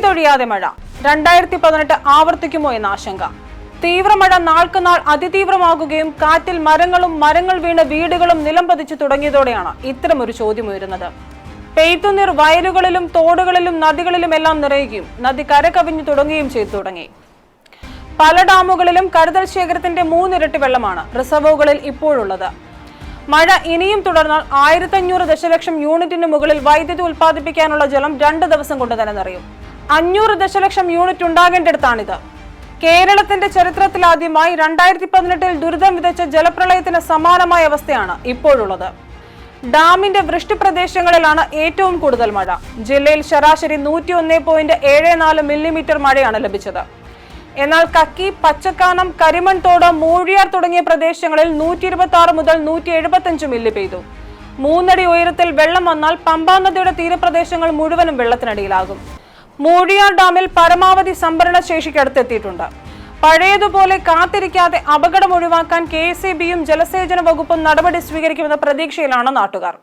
പെയ്തൊഴിയാതെ മഴ 2018 ആവർത്തിക്കുമോ എന്ന ആശങ്ക. തീവ്രമഴ നാൾക്കുനാൾ അതിതീവ്രമാകുകയും കാറ്റിൽ മരങ്ങൾ വീണ് വീടുകളും നിലം പതിച്ചു തുടങ്ങിയതോടെയാണ് ഇത്തരമൊരു ചോദ്യം ഉയരുന്നത്. പെയ്ത്തുനീർ വയലുകളിലും തോടുകളിലും നദികളിലും എല്ലാം നിറയുകയും നദി കരകവിഞ്ഞു തുടങ്ങുകയും ചെയ്തു തുടങ്ങി. പല ഡാമുകളിലും കരുതൽ ശേഖരത്തിന്റെ 3 ഇരട്ടി വെള്ളമാണ് റിസർവുകളിൽ ഇപ്പോഴുള്ളത്. മഴ ഇനിയും തുടർന്നാൽ 1500 ദശലക്ഷം യൂണിറ്റിന് മുകളിൽ വൈദ്യുതി ഉൽപ്പാദിപ്പിക്കാനുള്ള ജലം 2 ദിവസം കൊണ്ട് തന്നെ നിറയും. 500 ദശലക്ഷം യൂണിറ്റ് ഉണ്ടാകേണ്ടിടത്താണിത്. കേരളത്തിന്റെ ചരിത്രത്തിലാദ്യമായി 2018 ദുരിതം വിതച്ച ജലപ്രളയത്തിന് സമാനമായ അവസ്ഥയാണ് ഇപ്പോഴുള്ളത്. ഡാമിന്റെ വൃഷ്ടിപ്രദേശങ്ങളിലാണ് ഏറ്റവും കൂടുതൽ മഴ. ജില്ലയിൽ ശരാശരി 101.74 മില്ലിമീറ്റർ മഴയാണ് ലഭിച്ചത്. എന്നാൽ കക്കി, പച്ചക്കാനം, കരിമൺതോട്, മൂഴിയാർ തുടങ്ങിയ പ്രദേശങ്ങളിൽ 126 മുതൽ 175 മില്ലി പെയ്തു. 3 അടി ഉയരത്തിൽ വെള്ളം വന്നാൽ പമ്പാ നദിയുടെ തീരപ്രദേശങ്ങൾ മുഴുവനും വെള്ളത്തിനടിയിലാകും. മൂഴിയാർ ഡാമിൽ പരമാവധി സംഭരണ ശേഷിക്കടുത്തെത്തിയിട്ടുണ്ട്. പഴയതുപോലെ കാത്തിരിക്കാതെ അപകടം ഒഴിവാക്കാൻ KSEBയും ജലസേചന വകുപ്പും നടപടി സ്വീകരിക്കുമെന്ന പ്രതീക്ഷയിലാണ് നാട്ടുകാർ.